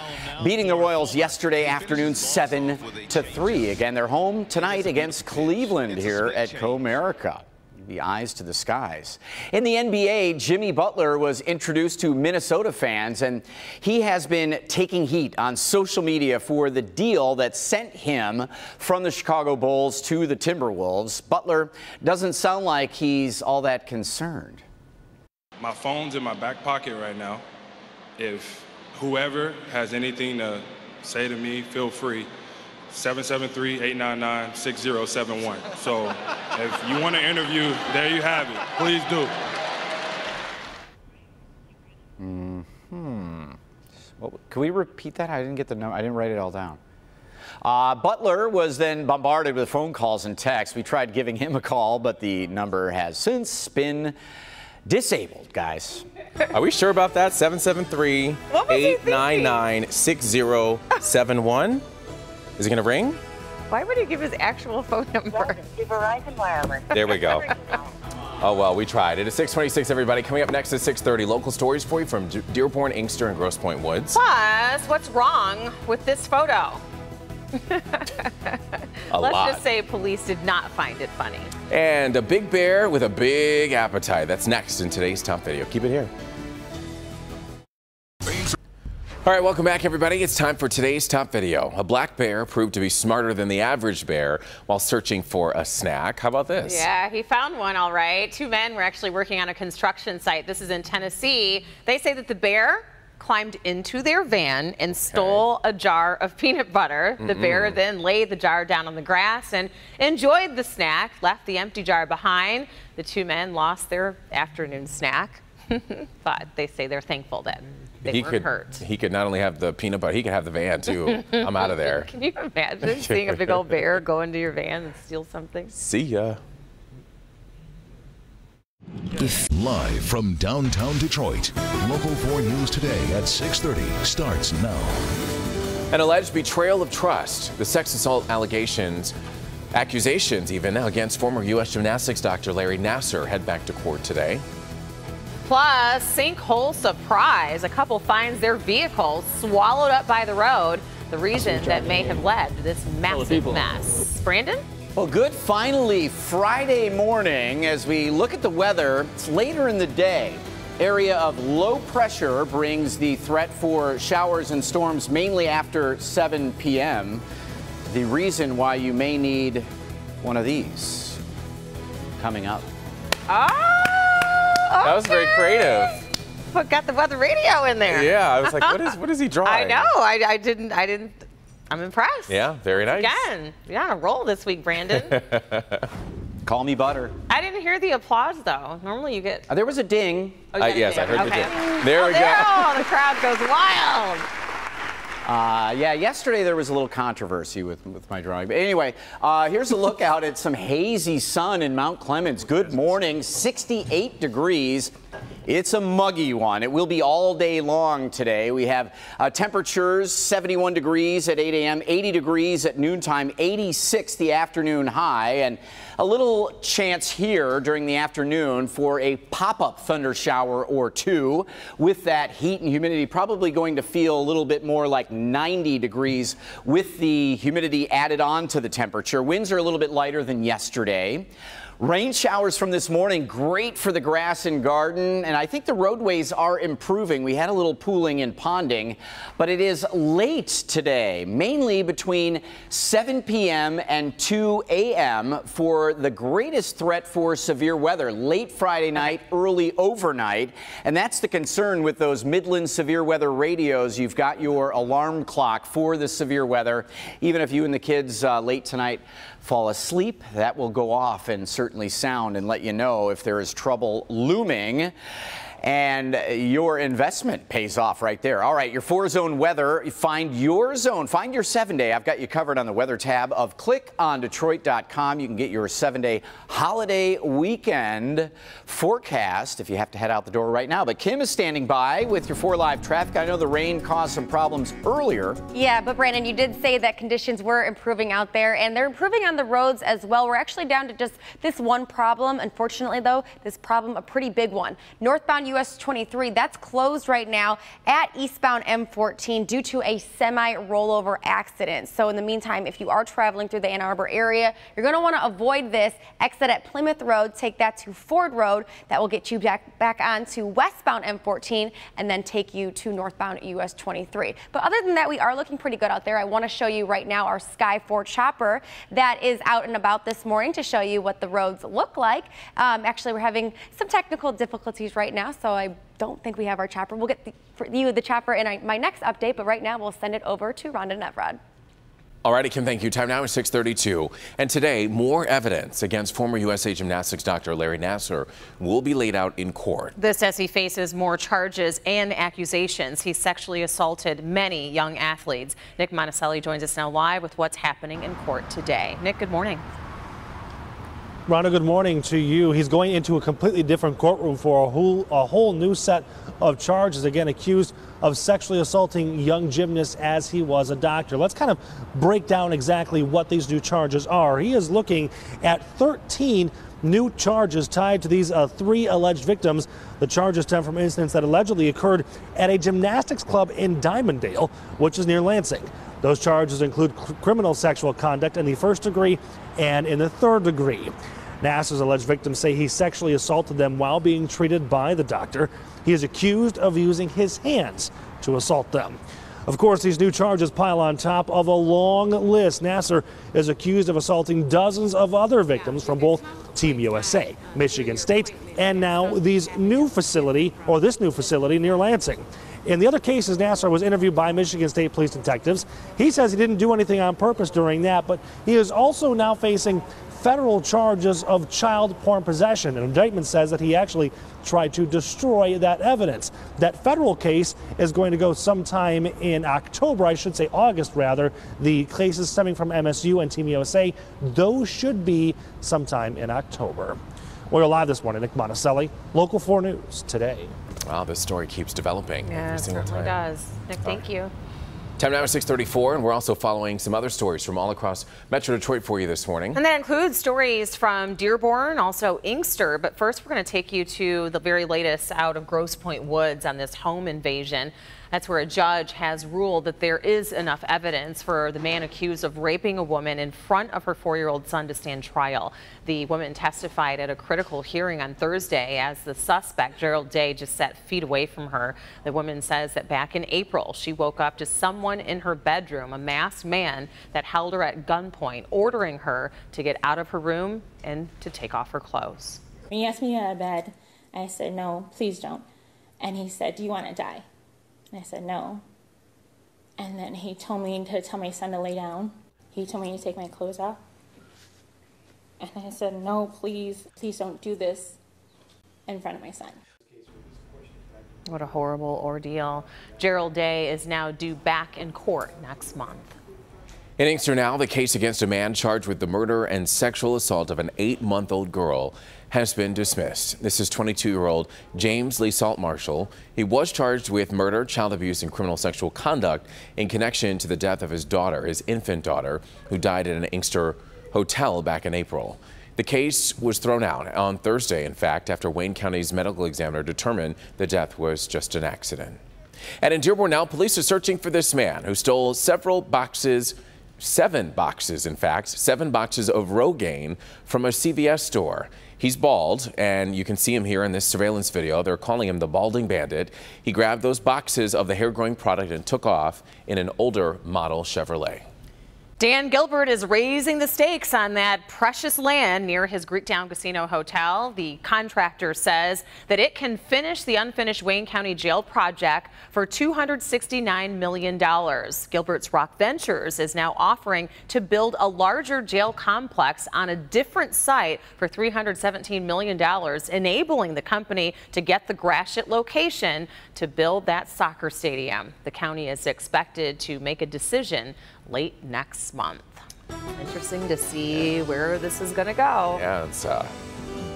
beating the Royals yesterday afternoon 7-3. Again, they're home tonight against Cleveland here at Comerica. the eyes to the skies. In the NBA, Jimmy Butler was introduced to Minnesota fans, and he has been taking heat on social media for the deal that sent him from the Chicago Bulls to the Timberwolves. Butler doesn't sound like he's all that concerned. My phone's in my back pocket right now. If whoever has anything to say to me, feel free. 773-899-6071. So if you want to interview, there you have it. Please do. Well, can we repeat that? I didn't get the number. I didn't write it all down. Butler was then bombarded with phone calls and texts. We tried giving him a call, but the number has since been disabled, guys. Are we sure about that? 773-899-6071. Is it going to ring? Why would he give his actual phone number? Verizon Wireless. There we go. Oh, well, we tried. It is 6:26, everybody. Coming up next at 6:30, local stories for you from Dearborn, Inkster, and Grosse Pointe Woods. Plus, what's wrong with this photo? Let's just say police did not find it funny. And a big bear with a big appetite. That's next in today's top video. Keep it here. All right, welcome back, everybody. It's time for today's top video. A black bear proved to be smarter than the average bear while searching for a snack. How about this? Yeah, he found one, all right. Two men were actually working on a construction site. This is in Tennessee. They say that the bear climbed into their van and stole a jar of peanut butter. The bear then laid the jar down on the grass and enjoyed the snack, left the empty jar behind. The two men lost their afternoon snack, but they say they're thankful that they weren't hurt. He could not only have the peanut butter, he could have the van too. I'm out of there. Can you imagine seeing a big old bear go into your van and steal something? See ya. Live from downtown Detroit, Local 4 News Today at 6:30 starts now. An alleged betrayal of trust. The sex assault accusations even against former U.S. gymnastics doctor Larry Nassar head back to court today. Plus, sinkhole surprise. A couple finds their vehicle swallowed up by the road. The reason that may have led to this massive mess. Brandon? Well, good finally Friday morning as we look at the weather. It's later in the day. Area of low pressure brings the threat for showers and storms mainly after 7 p.m. The reason why you may need one of these coming up. That was very creative. But got the weather radio in there. Yeah, I was like, what is he drawing? I know. I didn't. I'm impressed. Yeah, very nice. Again, you're on a roll this week, Brandon. Call me butter. I didn't hear the applause, though. Normally you get... There was a ding. Yes, I heard the ding. There we go. Oh, the crowd goes wild. Yeah, yesterday there was a little controversy with my drawing. But anyway, here's a look out at some hazy sun in Mount Clemens. Good morning, 68 degrees. It's a muggy one. It will be all day long today. We have temperatures 71 degrees at 8 a.m., 80 degrees at noontime, 86 the afternoon high, and a little chance here during the afternoon for a pop-up thunder shower or two. With that heat and humidity, probably going to feel a little bit more like 90 degrees with the humidity added on to the temperature. Winds are a little bit lighter than yesterday. Rain showers from this morning, great for the grass and garden, and I think the roadways are improving. We had a little pooling and ponding, but it is late today, mainly between 7 p.m. and 2 a.m. for the greatest threat for severe weather, late Friday night, early overnight, and that's the concern with those Midland severe weather radios. You've got your alarm clock for the severe weather. Even if you and the kids late tonight fall asleep, that will go off and certainly sound and let you know if there is trouble looming. And your investment pays off right there. All right, your 4-zone weather. Find your zone. Find your 7-day. I've got you covered on the weather tab of clickondetroit.com. You can get your 7-day holiday weekend forecast if you have to head out the door right now. But Kim is standing by with your 4 Live traffic. I know the rain caused some problems earlier. Yeah, but Brandon, you did say that conditions were improving out there, and they're improving on the roads as well. We're actually down to just this one problem. Unfortunately, though, this problem, a pretty big one. Northbound US 23, that's closed right now at eastbound M14 due to a semi-rollover accident. So in the meantime, if you are traveling through the Ann Arbor area, you're going to want to avoid this. Exit at Plymouth Road, take that to Ford Road. That will get you back onto westbound M14 and then take you to northbound US 23. But other than that, we are looking pretty good out there. I want to show you right now our Sky 4 chopper that is out and about this morning to show you what the roads look like. Actually, we're having some technical difficulties right now, so I don't think we have our chopper. We'll get the chopper in my next update, but right now we'll send it over to Rhonda Nevrod. All righty, Kim, thank you. Time now is 6:32. And today, more evidence against former USA Gymnastics doctor Larry Nassar will be laid out in court. This as he faces more charges and accusations. He sexually assaulted many young athletes. Nick Monticelli joins us now live with what's happening in court today. Nick, good morning. Rhonda, good morning to you. He's going into a completely different courtroom for a whole new set of charges, again accused of sexually assaulting young gymnasts as he was a doctor. Let's kind of break down exactly what these new charges are. He is looking at 13 new charges tied to these 3 alleged victims. The charges stem from incidents that allegedly occurred at a gymnastics club in Dimondale, which is near Lansing. Those charges include criminal sexual conduct in the 1st degree and in the 3rd degree. Nassar's alleged victims say he sexually assaulted them while being treated by the doctor. He is accused of using his hands to assault them. Of course, these new charges pile on top of a long list. Nassar is accused of assaulting dozens of other victims from both Team USA, Michigan State, and now this new facility near Lansing. In the other cases, Nassar was interviewed by Michigan State police detectives. He says he didn't do anything on purpose during that, but he is also now facing federal charges of child porn possession. An indictment says that he actually tried to destroy that evidence. That federal case is going to go sometime in October, I should say August rather. The cases stemming from MSU and Team USA, those should be sometime in October. We're live this morning. Nick Monticelli, Local 4 News Today. Wow, this story keeps developing every single time. It does. Nick, thank you. Time now is 6:34, and we're also following some other stories from all across Metro Detroit for you this morning. And that includes stories from Dearborn, also Inkster. But first, we're going to take you to the very latest out of Grosse Pointe Woods on this home invasion. That's where a judge has ruled that there is enough evidence for the man accused of raping a woman in front of her 4-year-old son to stand trial. The woman testified at a critical hearing on Thursday as the suspect, Gerald Day, just sat feet away from her. The woman says that back in April, she woke up to someone in her bedroom, a masked man that held her at gunpoint, ordering her to get out of her room and to take off her clothes. He asked me out of bed. I said, no, please don't. And he said, do you want to die? And I said, no. And then he told me to tell my son to lay down. He told me to take my clothes off. And I said, no, please don't do this in front of my son. What a horrible ordeal. Gerald Day is now due back in court next month. In Inkster now, the case against a man charged with the murder and sexual assault of an 8-month-old girl has been dismissed. This is 22-year-old James Lee Saltmarshall. He was charged with murder, child abuse, and criminal sexual conduct in connection to the death of his daughter, his infant daughter, who died at an Inkster hotel back in April. The case was thrown out on Thursday, in fact, after Wayne County's medical examiner determined the death was just an accident. And in Dearborn now, police are searching for this man who stole seven boxes of Rogaine from a CVS store. He's bald, and you can see him here in this surveillance video. They're calling him the Balding Bandit. He grabbed those boxes of the hair-growing product and took off in an older model Chevrolet. Dan Gilbert is raising the stakes on that precious land near his Greektown Casino Hotel. The contractor says that it can finish the unfinished Wayne County Jail project for $269 million. Gilbert's Rock Ventures is now offering to build a larger jail complex on a different site for $317 million, enabling the company to get the Gratiot location to build that soccer stadium. The county is expected to make a decision late next month. Interesting to see where this is going to go. Yeah, it's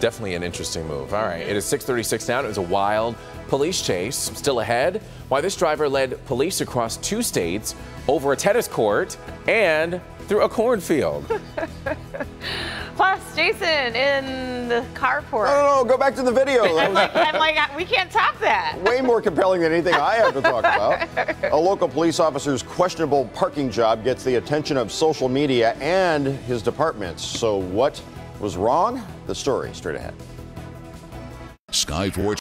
definitely an interesting move. All right, it is 6:36 now. It was a wild police chase. Still ahead, why this driver led police across 2 states, over a tennis court, and through a cornfield. Plus, Jason in the carport. No, go back to the video. I'm like, we can't top that. Way more compelling than anything I have to talk about. A local police officer's questionable parking job gets the attention of social media and his departments. So what was wrong? The story straight ahead. Sky 4